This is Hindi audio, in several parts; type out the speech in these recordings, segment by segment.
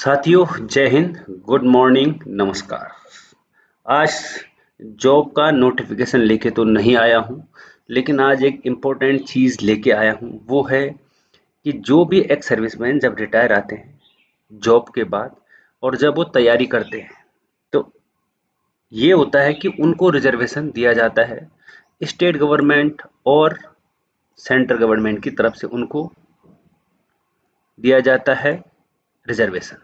साथियों, जय हिंद, गुड मॉर्निंग, नमस्कार। आज जॉब का नोटिफिकेशन लेके तो नहीं आया हूँ, लेकिन आज एक इम्पोर्टेंट चीज़ लेके आया हूँ। वो है कि जो भी एक्स सर्विसमैन जब रिटायर आते हैं जॉब के बाद और जब वो तैयारी करते हैं, तो ये होता है कि उनको रिजर्वेशन दिया जाता है स्टेट गवर्नमेंट और सेंट्रल गवर्नमेंट की तरफ से उनको दिया जाता है रिजर्वेशन।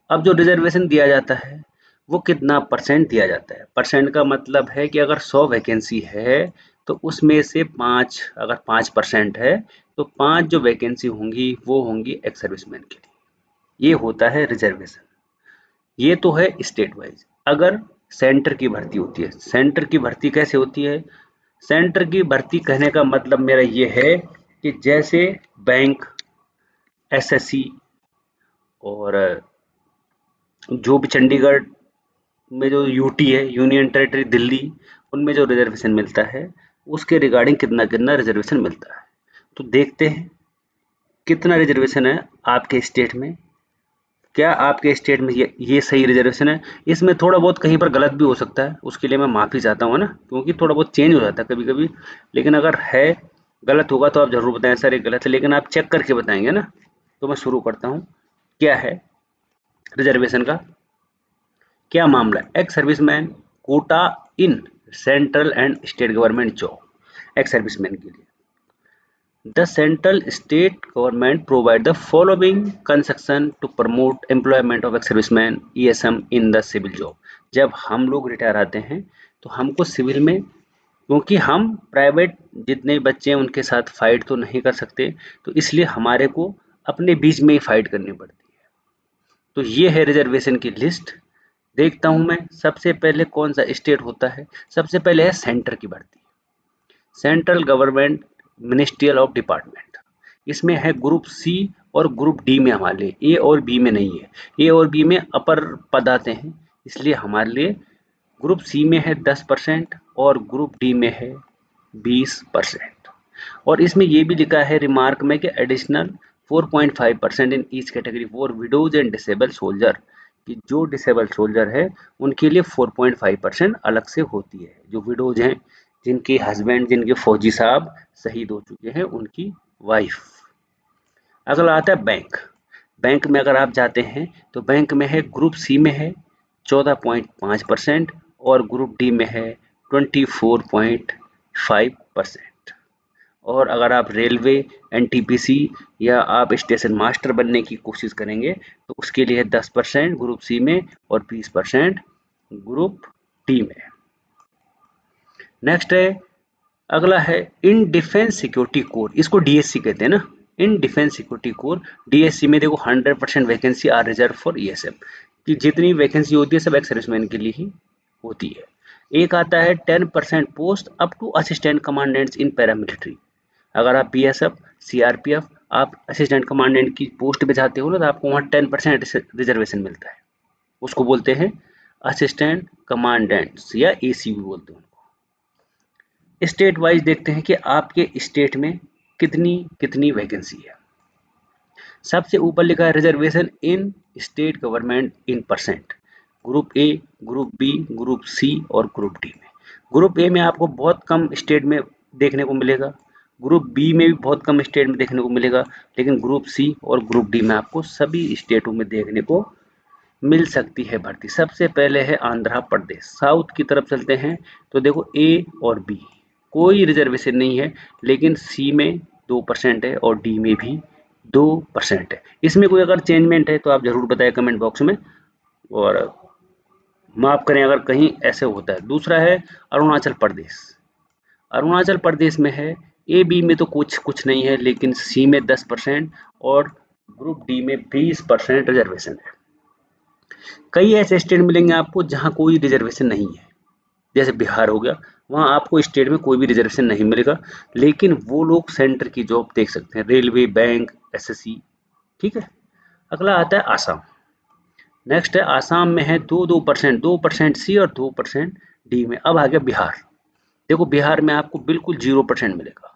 अब जो रिजर्वेशन दिया जाता है वो कितना परसेंट दिया जाता है। परसेंट का मतलब है कि अगर 100 वैकेंसी है तो उसमें से 5, अगर 5% है तो 5 जो वैकेंसी होंगी वो होंगी एक्स सर्विसमैन के लिए। ये होता है रिजर्वेशन। ये तो है स्टेट वाइज। अगर सेंटर की भर्ती होती है, सेंटर की भर्ती कैसे होती है? सेंटर की भर्ती कहने का मतलब मेरा ये है कि जैसे बैंक, एसएससी और जो भी चंडीगढ़ में जो यूटी है, यूनियन टेरिटरी दिल्ली, उनमें जो रिजर्वेशन मिलता है उसके रिगार्डिंग कितना कितना रिजर्वेशन मिलता है। तो देखते हैं कितना रिजर्वेशन है आपके स्टेट में। क्या आपके स्टेट में ये सही रिजर्वेशन है? इसमें थोड़ा बहुत कहीं पर गलत भी हो सकता है, उसके लिए मैं माफ़ी चाहता हूँ ना, क्योंकि थोड़ा बहुत चेंज हो जाता है कभी कभी। लेकिन अगर है गलत होगा तो आप ज़रूर बताएं सर ये गलत है, लेकिन आप चेक करके बताएंगे ना। तो मैं शुरू करता हूँ। क्या है रिजर्वेशन का क्या मामला है? Ex serviceman quota in central and state government job. Ex serviceman के लिए the central state government provide the following concession to promote employment of ex serviceman ESM in the civil job. जब हम लोग रिटायर आते हैं तो हमको सिविल में, क्योंकि हम प्राइवेट जितने बच्चे हैं उनके साथ फाइट तो नहीं कर सकते, तो इसलिए हमारे को अपने बीच में ही फाइट करनी पड़ती है। तो ये है रिजर्वेशन की लिस्ट। देखता हूं मैं सबसे पहले कौन सा स्टेट होता है। सबसे पहले है सेंटर की भर्ती, central government ministerial of department. इसमें है ग्रुप सी और ग्रुप डी में हमारे लिए, ए और बी में नहीं है। ए और बी में अपर पद आते हैं, इसलिए हमारे लिए ग्रुप सी में है 10% और ग्रुप डी में है 20%। और इसमें ये भी लिखा है रिमार्क में कि additional 4.5% in each category for widows and disable soldier, कि जो डिसेबल सोल्जर है उनके लिए 4.5% अलग से होती है। जो विडोज हैं, जिनके हस्बैंड, जिनके फौजी साहब शहीद हो चुके हैं, उनकी वाइफ। अगला आता है बैंक। बैंक में अगर आप जाते हैं तो बैंक में है ग्रुप सी में है 14.5% और ग्रुप डी में है 24.5%। और अगर आप रेलवे, एनटीपीसी या आप स्टेशन मास्टर बनने की कोशिश करेंगे तो उसके लिए 10% ग्रुप सी में और 20% ग्रुप डी में। नेक्स्ट है, अगला है इन डिफेंस सिक्योरिटी कोर, इसको डीएससी कहते हैं ना। In defence security corps, DSC में देखो 100% vacancy are reserve for ESF, कि जितनी वैकेंसी होती है सब एक्स सर्विसमैन के लिए ही होती है। एक आता है 10% post up to assistant commandants in paramilitary. अगर आप बीएसएफ, सीआरपीएफ, आप असिस्टेंट कमांडेंट की पोस्ट पे जाते हो ना, तो आपको वहाँ 10% रिजर्वेशन मिलता है। उसको बोलते हैं असिस्टेंट कमांडेंट्स या एसी भी बोलते हैं। स्टेट वाइज देखते हैं कि आपके स्टेट में कितनी कितनी वैकेंसी है। सबसे ऊपर लिखा है reservation in state government in percent. Group A, group B, group C और ग्रुप डी में। ग्रुप ए में आपको बहुत कम स्टेट में देखने को मिलेगा, ग्रुप बी में भी बहुत कम स्टेट में देखने को मिलेगा, लेकिन ग्रुप सी और ग्रुप डी में आपको सभी स्टेटों में देखने को मिल सकती है भर्ती। सबसे पहले है आंध्र प्रदेश। साउथ की तरफ चलते हैं तो देखो ए और बी कोई रिजर्वेशन नहीं है, लेकिन सी में 2% है और डी में भी 2% है। इसमें कोई अगर चेंजमेंट है तो आप जरूर बताएं कमेंट बॉक्स में, और माफ करें अगर कहीं ऐसे होता है। दूसरा है अरुणाचल प्रदेश। अरुणाचल प्रदेश में है ए बी में तो कुछ कुछ नहीं है, लेकिन सी में 10% और ग्रुप डी में 20% रिजर्वेशन है। कई ऐसे स्टेट मिलेंगे आपको जहां कोई रिजर्वेशन नहीं है, जैसे बिहार हो गया, वहां आपको स्टेट में कोई भी रिजर्वेशन नहीं मिलेगा, लेकिन वो लोग सेंटर की जॉब देख सकते हैं, रेलवे, बैंक, एसएससी। ठीक है। अगला आता है आसाम। नेक्स्ट है आसाम में है 2% 2% सी और 2% डी में। अब आ गया बिहार। देखो बिहार में आपको बिल्कुल 0% मिलेगा।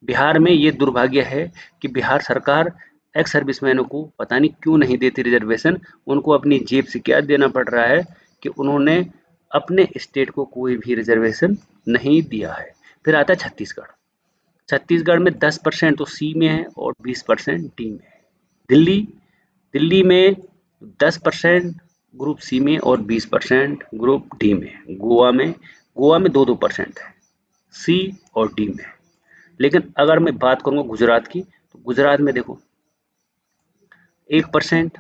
बिहार में ये दुर्भाग्य है कि बिहार सरकार एक्स सर्विसमैनों को पता नहीं क्यों नहीं देते रिजर्वेशन, उनको अपनी जेब से क्या देना पड़ रहा है कि उन्होंने अपने स्टेट को कोई भी रिजर्वेशन नहीं दिया है। फिर आता है छत्तीसगढ़। छत्तीसगढ़ में 10% तो सी में है और 20% डी में है। दिल्ली दिल्ली में 10% ग्रुप सी में और 20% ग्रुप डी में है। गोवा में 2-2% है सी और डी में। लेकिन अगर मैं बात करूंगा गुजरात की, तो गुजरात में देखो 1%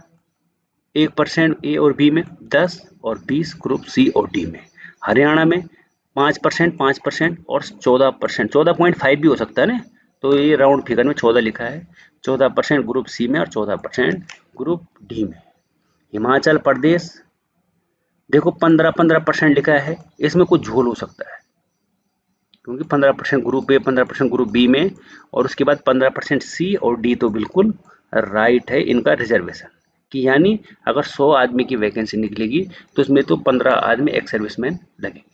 1% ए और बी में, 10 और 20 ग्रुप सी और डी में। हरियाणा में 5% और 14%, 14.5 भी हो सकता है ना, तो ये राउंड फिगर में 14 लिखा है। 14% ग्रुप सी में और 14% ग्रुप डी में। हिमाचल प्रदेश देखो 15% लिखा है, इसमें कुछ झोल हो सकता है क्योंकि 15% ग्रुप ए, 15% ग्रुप बी में, और उसके बाद 15% सी और डी तो बिल्कुल राइट है इनका रिजर्वेशन कि यानी अगर 100 आदमी की वैकेंसी निकलेगी तो इसमें तो 15 आदमी एक्स सर्विसमैन लगेंगे।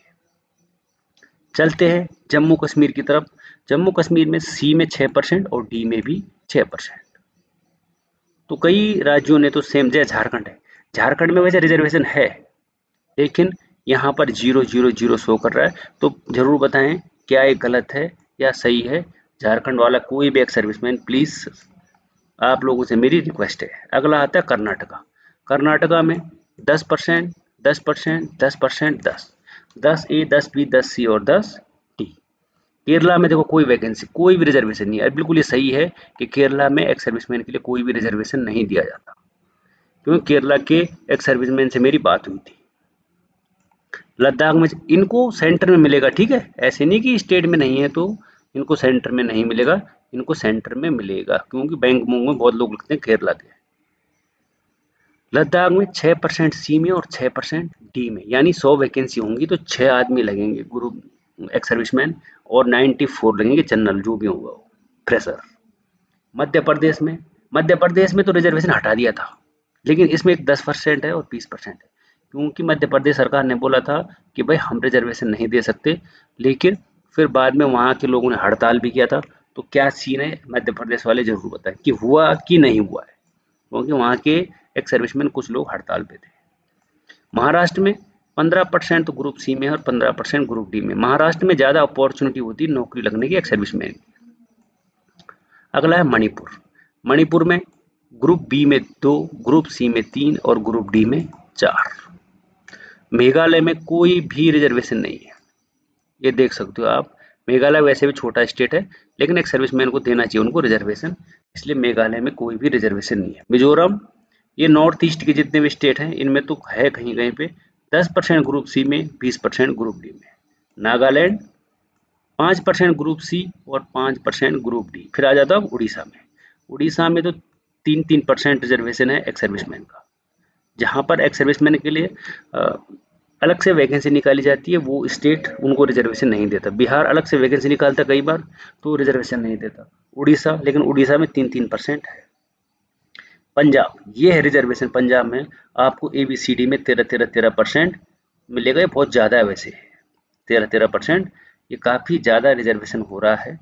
चलते हैं जम्मू कश्मीर की तरफ। जम्मू कश्मीर में सी में 6% और डी में भी 6%। तो कई राज्यों ने तो सेम, जैसे झारखंड है, झारखंड में वैसे रिजर्वेशन है लेकिन यहाँ पर 0-0-0 शो कर रहा है, तो जरूर बताएं क्या ये गलत है या सही है। झारखंड वाला कोई भी एक्स सर्विसमैन प्लीज, आप लोगों से मेरी रिक्वेस्ट है। अगला आता है कर्नाटका। कर्नाटका में 10%, 10%, 10%, 10 ए, 10 बी, 10 सी और 10 डी। केरला में देखो कोई वैकेंसी, कोई भी रिजर्वेशन नहीं है। बिल्कुल ये सही है कि केरला में एक्स सर्विसमैन के लिए कोई भी रिजर्वेशन नहीं दिया जाता, क्योंकि केरला के एक्स सर्विसमैन से मेरी बात हुई थी। लद्दाख में इनको सेंटर में मिलेगा, ठीक है, ऐसे नहीं कि स्टेट में नहीं है तो इनको सेंटर में नहीं मिलेगा, इनको सेंटर में मिलेगा क्योंकि बैंक में बहुत लोग लगते हैं केरला के। लद्दाख में 6% सी में और 6% डी में, यानी 100 वैकेंसी होंगी तो 6 आदमी लगेंगे ग्रुप एक्स सर्विसमैन और 94 लगेंगे जनरल, जो भी होगा वो फ्रेशर। मध्य प्रदेश में तो रिजर्वेशन हटा दिया था, लेकिन इसमें एक 10% है और 20% है, क्योंकि मध्य प्रदेश सरकार ने बोला था कि भाई हम रिजर्वेशन नहीं दे सकते, लेकिन फिर बाद में वहाँ के लोगों ने हड़ताल भी किया था। तो क्या सीन है मध्य प्रदेश वाले जरूर बताएं कि हुआ कि नहीं हुआ है, क्योंकि वहाँ के एक्स सर्विसमैन कुछ लोग हड़ताल पे थे। महाराष्ट्र में 15% तो ग्रुप सी में और 15% ग्रुप डी में। महाराष्ट्र में ज़्यादा अपॉर्चुनिटी होती है नौकरी लगने की एक्स सर्विसमैन की। अगला है मणिपुर। मणिपुर में ग्रुप बी में 2, ग्रुप सी में 3 और ग्रुप डी में 4। मेघालय में कोई भी रिजर्वेशन नहीं है, ये देख सकते हो आप। मेघालय वैसे भी छोटा स्टेट है, लेकिन एक सर्विसमैन को देना चाहिए उनको रिजर्वेशन, इसलिए मेघालय में कोई भी रिजर्वेशन नहीं है। मिजोरम, ये नॉर्थ ईस्ट के जितने भी स्टेट हैं इनमें तो है कहीं कहीं पे 10% ग्रुप सी में, 20% ग्रुप डी में। नागालैंड 5% ग्रुप सी और 5% ग्रुप डी। फिर आ जाता हूँ उड़ीसा में। उड़ीसा में तो 3-3% रिजर्वेशन है एक्स सर्विसमैन का, जहाँ पर एक्स सर्विसमैन के लिए अलग से वैकेंसी निकाली जाती है, वो स्टेट उनको रिजर्वेशन नहीं देता। बिहार अलग से वैकेंसी निकालता कई बार तो रिजर्वेशन नहीं देता। उड़ीसा, लेकिन उड़ीसा में 3-3% है। पंजाब, ये है रिजर्वेशन। पंजाब में आपको ABCD में 13% मिलेगा, ये बहुत ज़्यादा है वैसे, 13%, ये काफ़ी ज़्यादा रिजर्वेशन हो रहा है।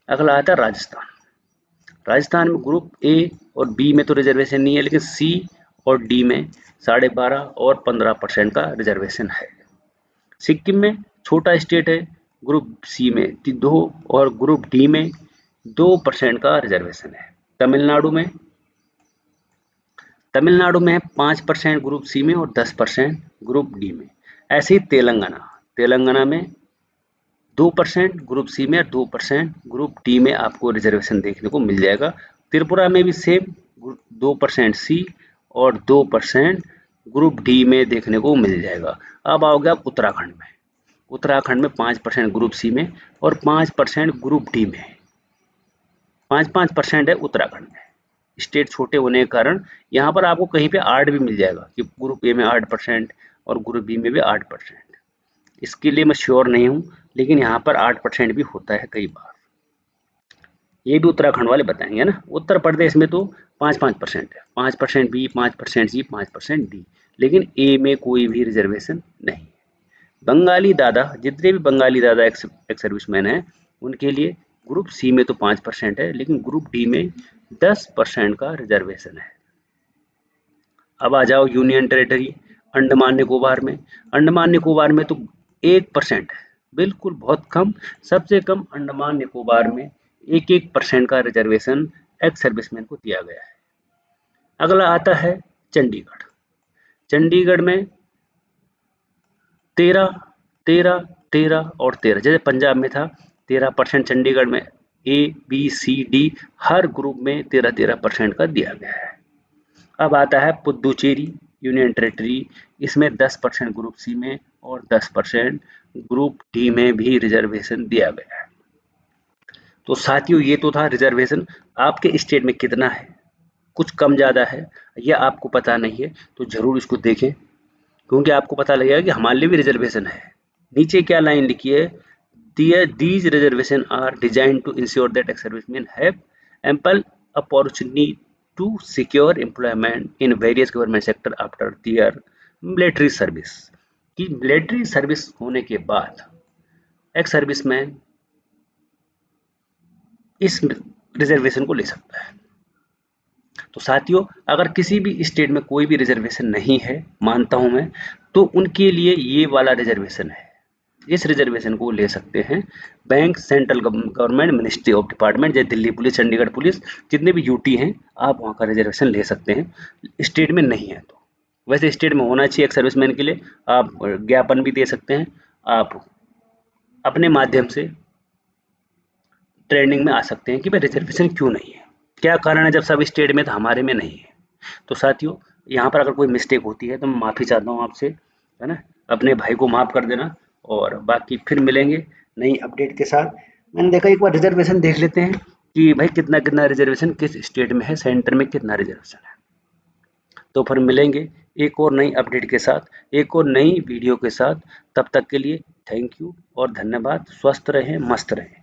अगला आता है राजस्थान। राजस्थान में ग्रुप ए और बी में तो रिजर्वेशन नहीं है, लेकिन सी और डी में 12.5 और 15% का रिजर्वेशन है। सिक्किम में छोटा स्टेट है, ग्रुप सी में 2 और ग्रुप डी में 2% का रिजर्वेशन है। तमिलनाडु में 5% ग्रुप सी में और 10% ग्रुप डी में। ऐसे ही तेलंगाना में 2% ग्रुप सी में और 2% ग्रुप डी में आपको रिजर्वेशन देखने को मिल जाएगा। त्रिपुरा में भी सेम 2% सी और 2% ग्रुप डी में देखने को मिल जाएगा। अब आओगे आप उत्तराखंड में। उत्तराखंड में 5% ग्रुप सी में और 5% ग्रुप डी में। 5-5% है उत्तराखंड में। स्टेट छोटे होने के कारण यहाँ पर आपको कहीं पे 8 भी मिल जाएगा कि ग्रुप ए में 8% और ग्रुप बी में भी 8%। इसके लिए मैं श्योर नहीं हूँ, लेकिन यहाँ पर 8% भी होता है कई बार। ये भी उत्तराखंड वाले बताएंगे ना। उत्तर प्रदेश में तो 5-5% है, 5% बी, 5% सी, 5% डी, लेकिन ए में कोई भी रिजर्वेशन नहीं है। बंगाली दादा, जितने भी बंगाली दादा एक्स सर्विसमैन हैं, उनके लिए ग्रुप सी में तो 5% है, लेकिन ग्रुप डी में 10% का रिजर्वेशन है। अब आ जाओ यूनियन टेरिटरी अंडमान निकोबार में। अंडमान निकोबार में तो 1% है, बिल्कुल बहुत कम। सबसे कम अंडमान निकोबार में 1% का रिजर्वेशन एक्स सर्विसमैन को दिया गया है। अगला आता है चंडीगढ़। चंडीगढ़ में 13, 13, 13 और 13, जैसे पंजाब में था 13% चंडीगढ़ में ए बी सी डी हर ग्रुप में 13% का दिया गया है। अब आता है पुद्दुचेरी यूनियन टेरिटरी, इसमें 10% ग्रुप सी में और 10% ग्रुप डी में भी रिजर्वेशन दिया गया है। तो साथियों ये तो था रिजर्वेशन। आपके स्टेट में कितना है, कुछ कम ज़्यादा है या आपको पता नहीं है तो ज़रूर इसको देखें, क्योंकि आपको पता लगेगा कि हमारे लिए भी रिजर्वेशन है। नीचे क्या लाइन लिखी है, these reservation are designed to ensure that ex-servicemen have ample opportunity to secure employment in various government sector after their military service। कि मिलिट्री सर्विस होने के बाद एक्स सर्विसमैन इस रिजर्वेशन को ले सकता है। तो साथियों अगर किसी भी स्टेट में कोई भी रिजर्वेशन नहीं है, मानता हूं मैं, तो उनके लिए ये वाला रिजर्वेशन है। इस रिजर्वेशन को ले सकते हैं bank, central government, ministry of department, जैसे दिल्ली पुलिस, चंडीगढ़ पुलिस, जितने भी यूटी हैं आप वहाँ का रिजर्वेशन ले सकते हैं। स्टेट में नहीं है तो वैसे स्टेट में होना चाहिए एक सर्विसमैन के लिए। आप ज्ञापन भी दे सकते हैं, आप अपने माध्यम से ट्रेंडिंग में आ सकते हैं कि भाई रिजर्वेशन क्यों नहीं है, क्या कारण है जब सब स्टेट में तो हमारे में नहीं है। तो साथियों यहाँ पर अगर कोई मिस्टेक होती है तो मैं माफ़ी चाहता हूँ आपसे, है ना, अपने भाई को माफ़ कर देना। और बाकी फिर मिलेंगे नई अपडेट के साथ। मैंने देखा एक बार रिजर्वेशन देख लेते हैं कि भाई कितना कितना रिजर्वेशन किस स्टेट में है, सेंटर में कितना रिजर्वेशन है। तो फिर मिलेंगे एक और नई अपडेट के साथ, एक और नई वीडियो के साथ। तब तक के लिए थैंक यू और धन्यवाद। स्वस्थ रहें, मस्त रहें।